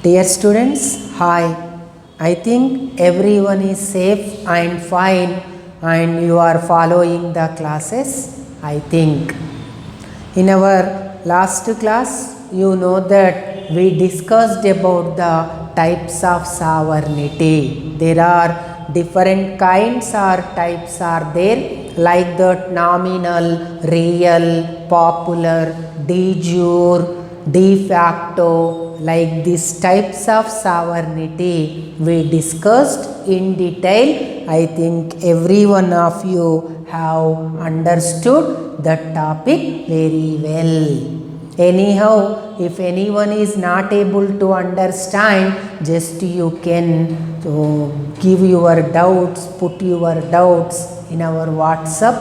Dear students, hi. I think everyone is safe and fine and you are following the classes, I think. In our last class, you know that we discussed about the types of sovereignty. There are different kinds or types are there, like that nominal, real, popular, de jure, de facto, like these types of sovereignty we discussed in detail. I think every one of you have understood the topic very well. Anyhow, if anyone is not able to understand, just you can give your doubts, put your doubts in our WhatsApp,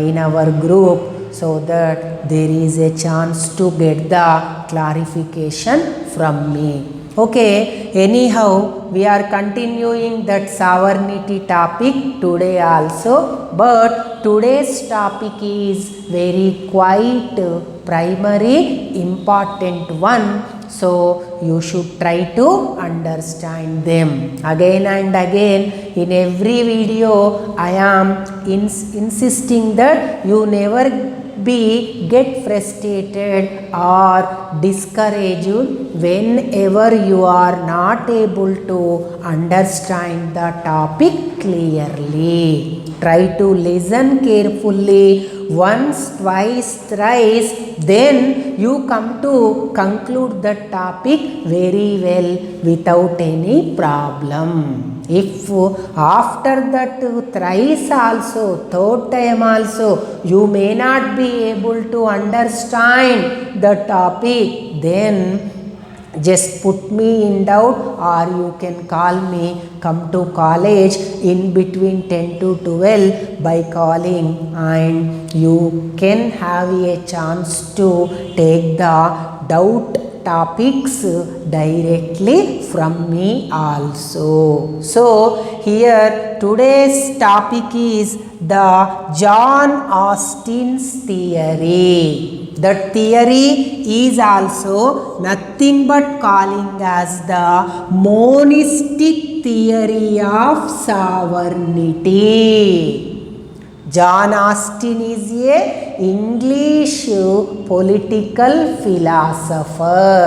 in our group, so that there is a chance to get the clarification from me. Okay, anyhow, we are continuing that sovereignty topic today also, but today's topic is very quite primary, important one, so you should try to understand them. Again and again, in every video, I am insisting that you never get frustrated or discouraged whenever you are not able to understand the topic clearly. Try to listen carefully once, twice, thrice, then you come to conclude the topic very well without any problem. If after that thrice also, third time also, you may not be able to understand the topic, then just put me in doubt, or you can call me, come to college in between 10 to 12 by calling, and you can have a chance to take the doubt topics directly from me also. So here today's topic is the John Austin's theory. That theory is also nothing but calling as the monistic theory of sovereignty. John Austin is a English political philosopher.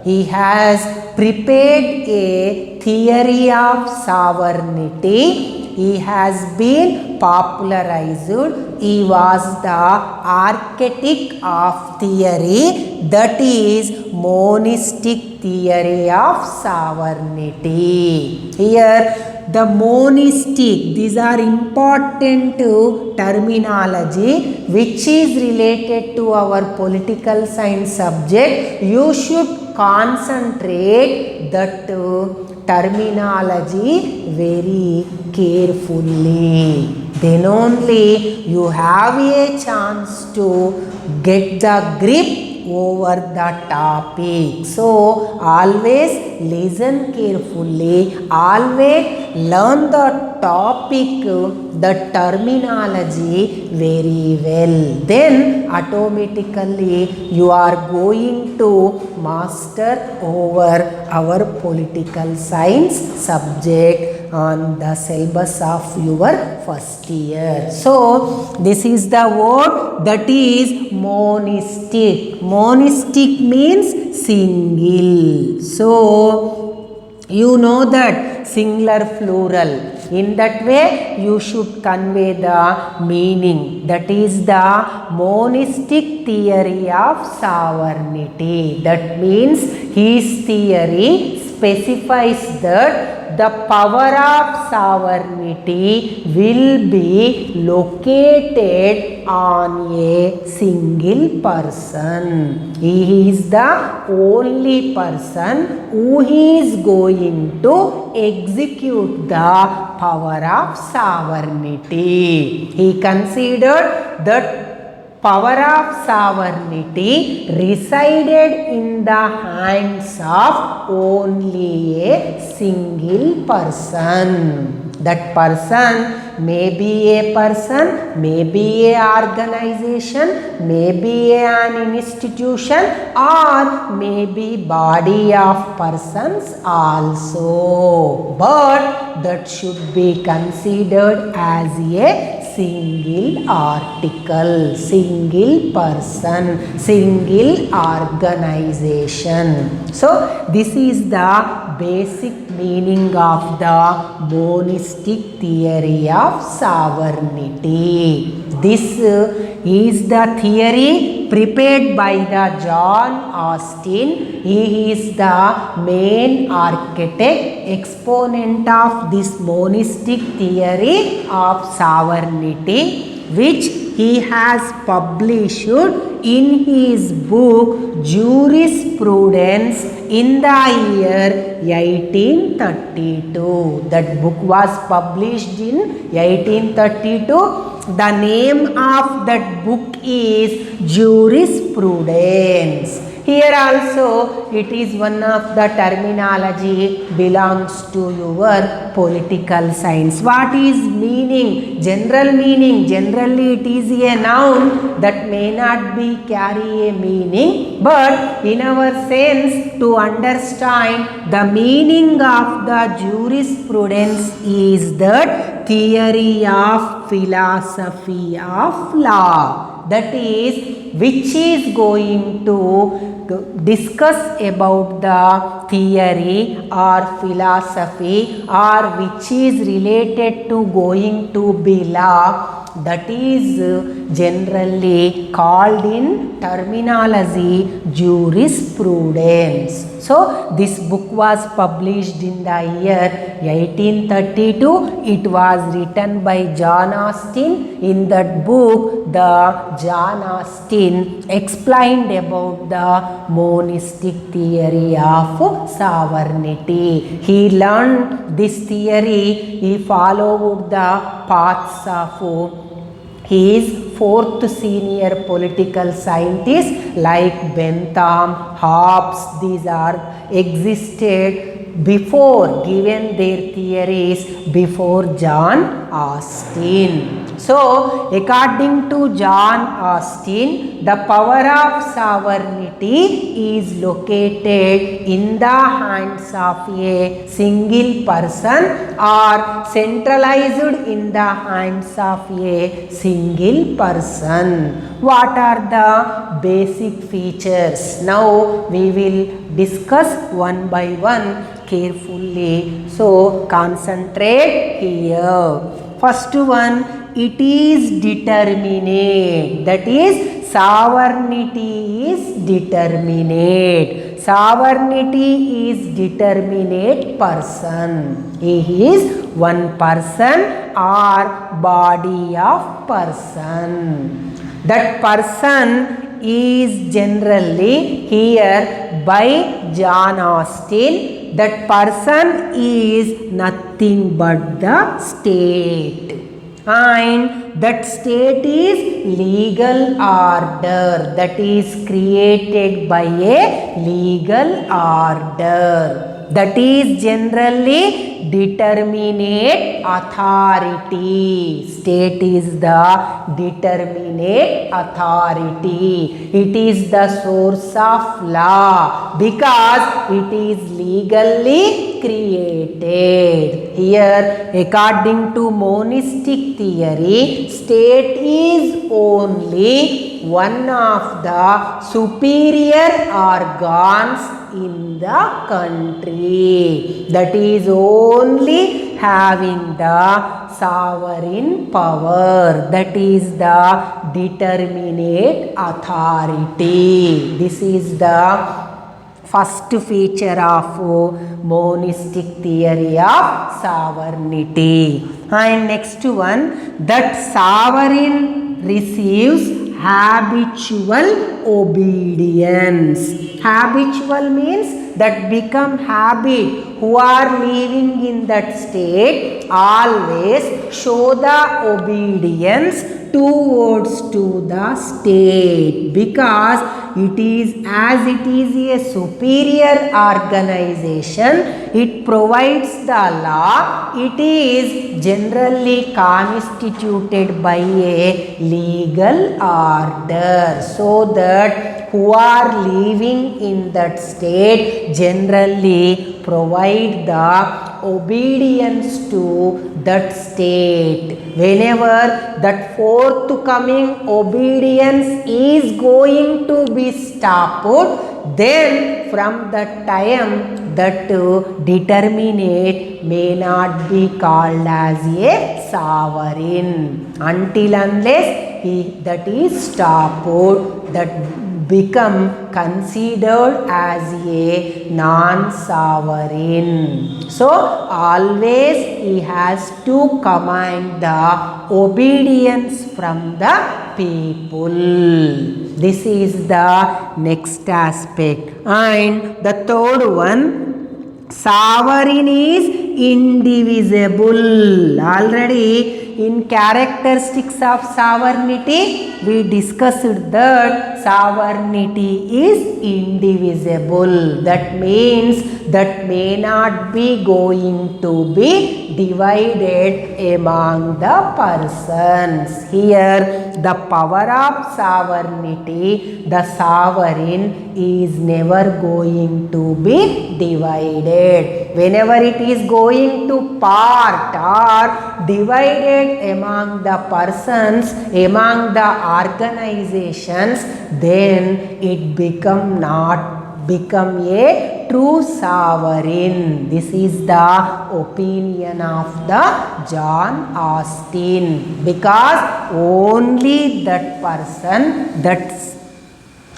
He has prepared a theory of sovereignty. He has been popularized. He was the architect of theory, that is monistic theory of sovereignty. Here the monistic, these are important terminology which is related to our political science subject. You should concentrate that terminology very carefully. Then only you have a chance to get the grip over the topic. So always listen carefully, always learn the topic, the terminology very well. Then automatically you are going to master over our political science subject on the syllabus of your first year. So this is the word, that is monistic. Monistic means single. So you know that singular plural. In that way you should convey the meaning. That is the monistic theory of sovereignty. That means his theory specifies that the power of sovereignty will be located on a single person. He is the only person who is going to execute the power of sovereignty. He considered that power of sovereignty resided in the hands of only a single person. That person may be a person, may be a organization, may be an institution, or may be body of persons also. But that should be considered as a single article, single person, single organization. So this is the basic meaning of the monistic theory of sovereignty. This is the theory prepared by the John Austin. He is the main architect, exponent of this monistic theory of sovereignty, which he has published in his book Jurisprudence in the year 1832. That book was published in 1832. The name of that book is Jurisprudence. Here also it is one of the terminology belongs to your political science. What is meaning? General meaning. Generally it is a noun that may not be carry a meaning, but in our sense to understand the meaning of the jurisprudence is that theory of philosophy of law, that is which is going to discuss about the theory or philosophy or which is related to going to be law, that is generally called in terminology jurisprudence. So this book was published in the year 1832. It was written by John Austin. In that book, the John Austin explained about the monistic theory of sovereignty. He learned this theory. He followed the paths of his fourth senior political scientists like Bentham, Hobbes. These are existed before, given their theories before John Austin. So according to John Austin, the power of sovereignty is located in the hands of a single person or centralized in the hands of a single person. What are the basic features? Now we will discuss one by one carefully. So concentrate here. First one, it is determinate. That is, sovereignty is determinate. Sovereignty is determinate person. He is one person or body of person. That person is generally here by John Austin. That person is nothing but the state, and that state is legal order, that is created by a legal order, that is generally determinate authority. State is the determinate authority. It is the source of law because it is legally created. Here, according to monistic theory, state is only one of the superior organs in the country, that is only having the sovereign power, that is the determinate authority. This is the first feature of monistic theory of sovereignty. And next one, that sovereign receives habitual obedience. Habitual means that become habit. Who are living in that state always show the obedience towards to the state, because it is a superior organization, it provides the law, it is generally constituted by a legal order, so that who are living in that state generally provide the obedience to that state. Whenever that forthcoming obedience is going to be stopped, then from that time that determinate may not be called as a sovereign. Until unless that is stopped, that become considered as a non-sovereign. So always he has to command the obedience from the people. This is the next aspect. And the third one, sovereign is indivisible. Already in characteristics of sovereignty, we discussed that sovereignty is indivisible. That means that may not be going to be divided among the persons. Here, the power of sovereignty, the sovereign is never going to be divided. Whenever it is going to part or divided among the persons, among the organizations, then it become a true sovereign. This is the opinion of the John Austin, because only that person, that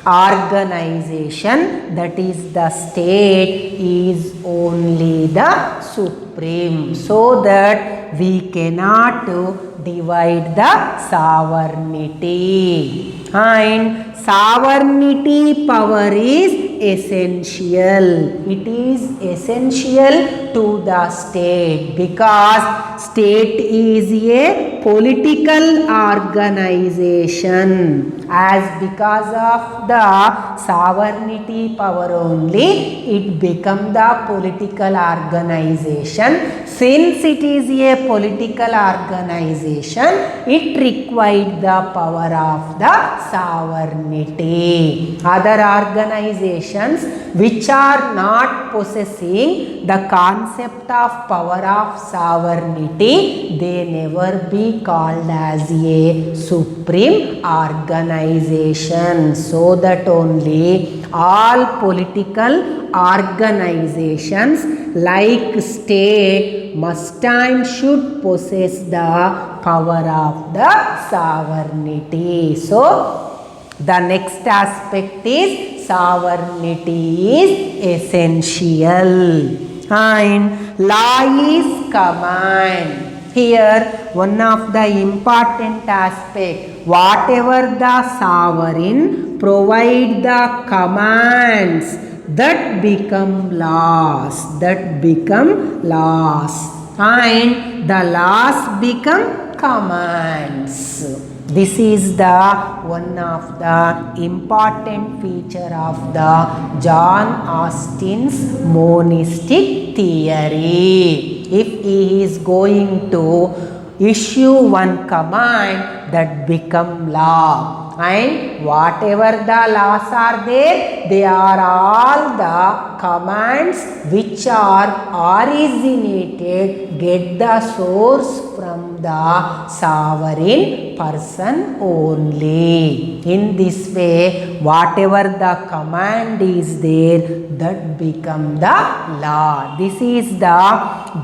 organization, that is the state, is only the supreme, so that we cannot divide the sovereignty. And sovereignty power is essential. It is essential to the state, because state is a political organization. As because of the sovereignty power only, it become the political organization. Since it is a political organization, it required the power of the sovereignty. Other organizations which are not possessing the concept of power of sovereignty, they never be called as a supreme organization. So that only all political organizations like state must and should possess the power of the sovereignty. So the next aspect is sovereignty is essential. And law is command. Here one of the important aspect, whatever the sovereign provide the commands, that become laws, and the laws become commands. This is the one of the important feature of the John Austin's monistic theory. If he is going to issue one command, that become law, and whatever the laws are there, they are all the commands which are originated, get the source from the sovereign person only. In this way, whatever the command is there, that become the law. This is the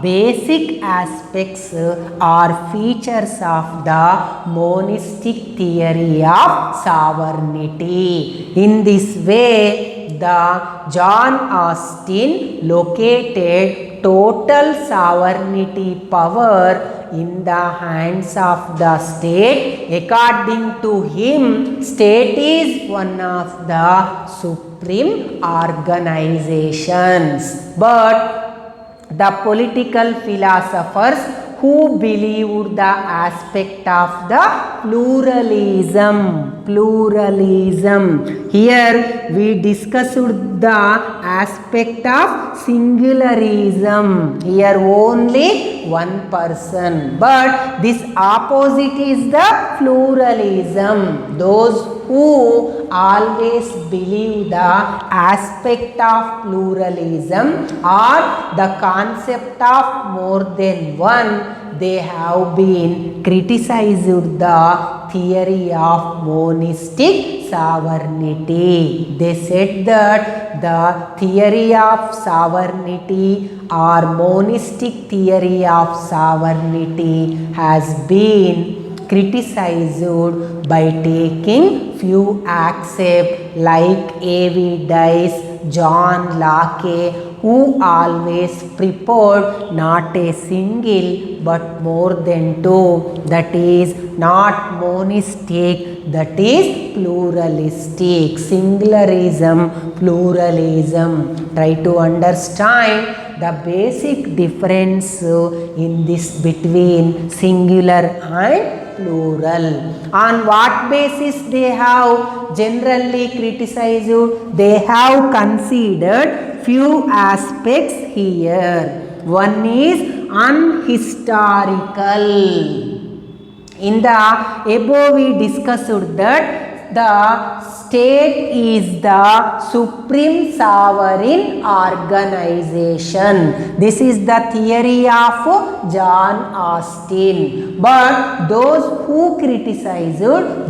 basic aspects or features of the monistic theory of sovereignty. In this way, the John Austin located total sovereignty power in the hands of the state. According to him, state is one of the supreme organizations. But the political philosophers who believed the aspect of the pluralism. Pluralism. Here we discussed the aspect of singularism. Here only one person. But this opposite is the pluralism. Those who always believe the aspect of pluralism or the concept of more than one, they have been criticized the theory of monistic sovereignty. They said that the theory of sovereignty or monistic theory of sovereignty has been criticized by taking few accept like A.V. Dice, John Locke, who always preferred not a single but more than two, that is not monistic, that is pluralistic. Singularism, pluralism. Try to understand the basic difference in this between singular and plural. On what basis they have generally criticized? They have considered few aspects here. One is unhistorical. In the above we discussed that the state is the supreme sovereign organization. This is the theory of John Austin. But those who criticized,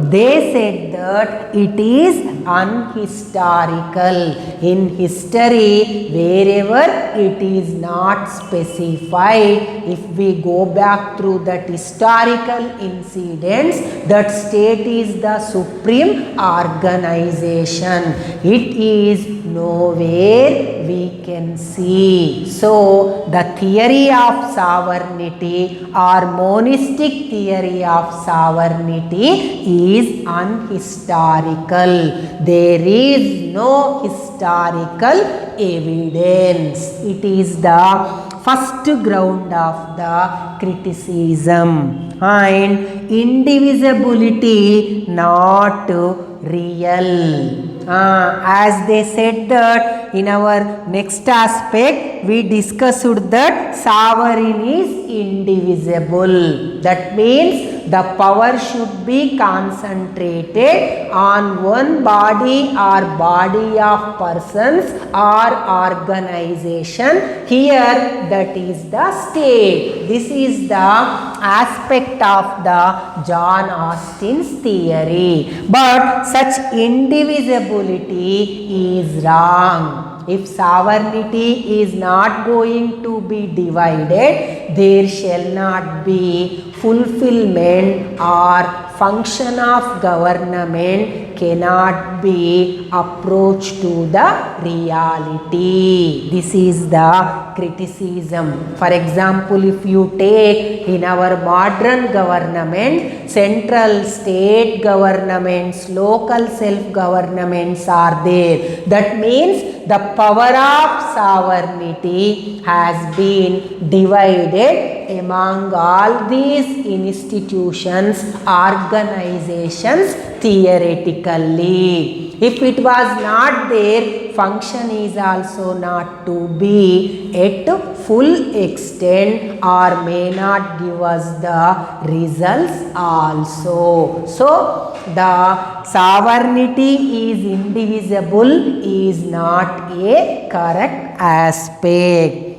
they said that it is unhistorical. In history, wherever it is not specified, if we go back through that historical incidents, that state is the supreme organization. It is nowhere we can see. So, the theory of sovereignty or monistic theory of sovereignty is unhistorical. There is no historical evidence. It is the first ground of the criticism. And indivisibility not real. As they said that in our next aspect, we discussed that sovereign is indivisible. That means the power should be concentrated on one body or body of persons or organization. Here that is the state. This is the aspect of the John Austin's theory. But such indivisibility is wrong. If sovereignty is not going to be divided, there shall not be fulfillment or function of government cannot be approached to the reality. This is the criticism. For example, if you take in our modern government, central state governments, local self-governments are there. That means the power of sovereignty has been divided among all these institutions, organizations theoretically. If it was not there, function is also not to be at full extent or may not give us the results also. So, the sovereignty is indivisible is not a correct aspect.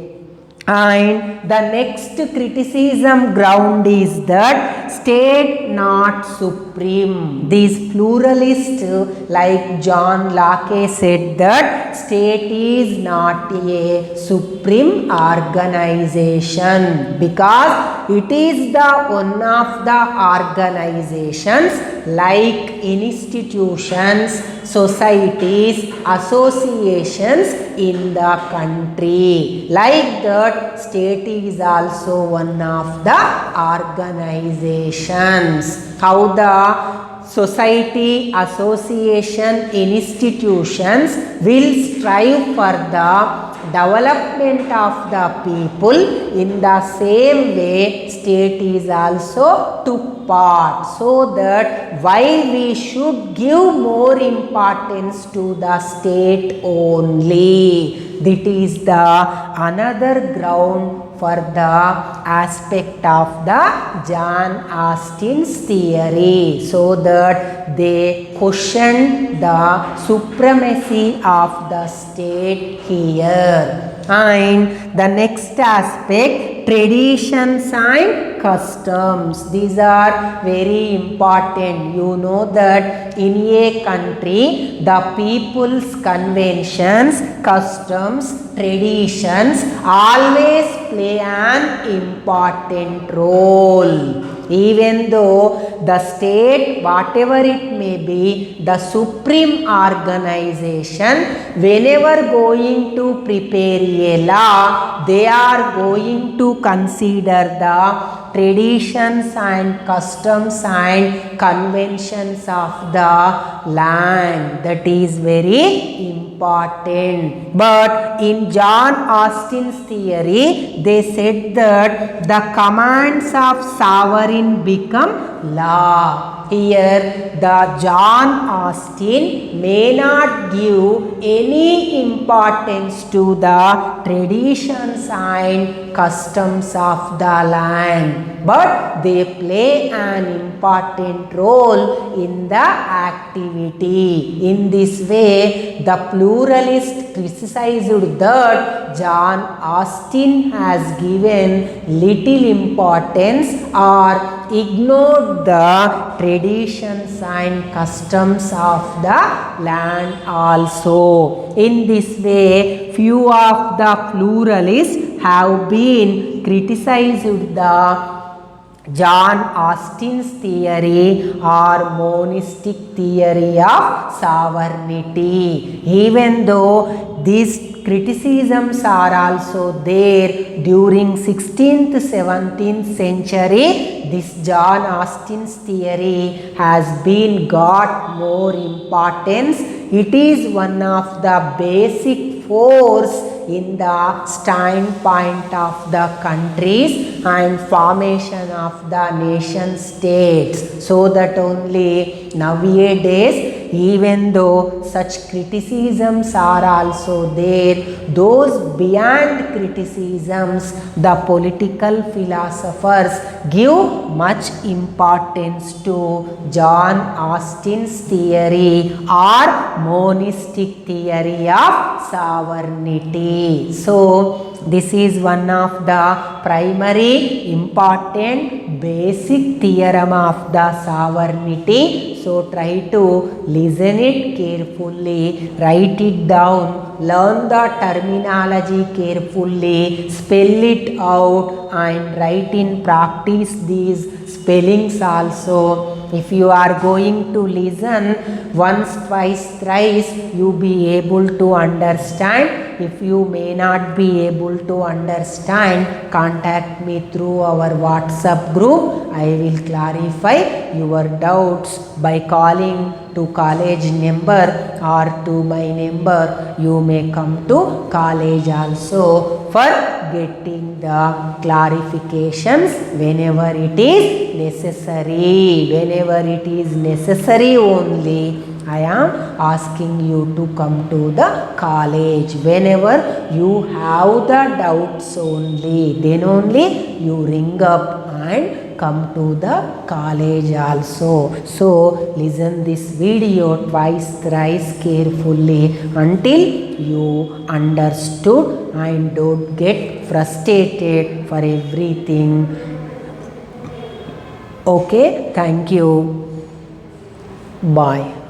And the next criticism ground is that state not supreme. These pluralists like John Locke said that state is not a supreme organization because it is the one of the organizations like institutions, societies, associations in the country. Like that, state is also one of the organizations. How the society, association, institutions will strive for the development of the people. In the same way, state is also took part, so that why we should give more importance to the state only. That is the another ground for the aspect of the John Austin's theory, so that they questioned the supremacy of the state here. And the next aspect, traditions and customs. These are very important. You know that in a country, the people's conventions, customs, traditions always play an important role. Even though the state, whatever it may be, the supreme organization, whenever going to prepare a law, they are going to consider the traditions and customs and conventions of the land. That is very important. But in John Austin's theory, they said that the commands of sovereign become law. Here the John Austin may not give any importance to the traditions and customs of the land, but they play an important role in the activity. In this way, the pluralist criticized that John Austin has given little importance or ignored the traditions and customs of the land also. In this way, few of the pluralists have been criticized the John Austin's theory or monistic theory of sovereignty. Even though these criticisms are also there during 16th, 17th century, this John Austin's theory has been got more importance. It is one of the basic force in the standpoint of the countries and formation of the nation states, so that only nowadays, even though such criticisms are also there, those beyond criticisms, the political philosophers give much importance to John Austin's theory or monistic theory of sovereignty. So, this is one of the primary important basic theorem of the sovereignty. So, try to listen it carefully, write it down, learn the terminology carefully, spell it out and write in practice these spellings also. If you are going to listen once, twice, thrice, you be able to understand. If you may not be able to understand, contact me through our WhatsApp group. I will clarify your doubts by calling to college number or to my number. You may come to college also for getting the clarifications whenever it is necessary. Whenever it is necessary only, I am asking you to come to the college. Whenever you have the doubts only, then only you ring up and come to the college also. So, listen this video twice, thrice carefully until you understood and don't get frustrated for everything. Okay, thank you. Bye.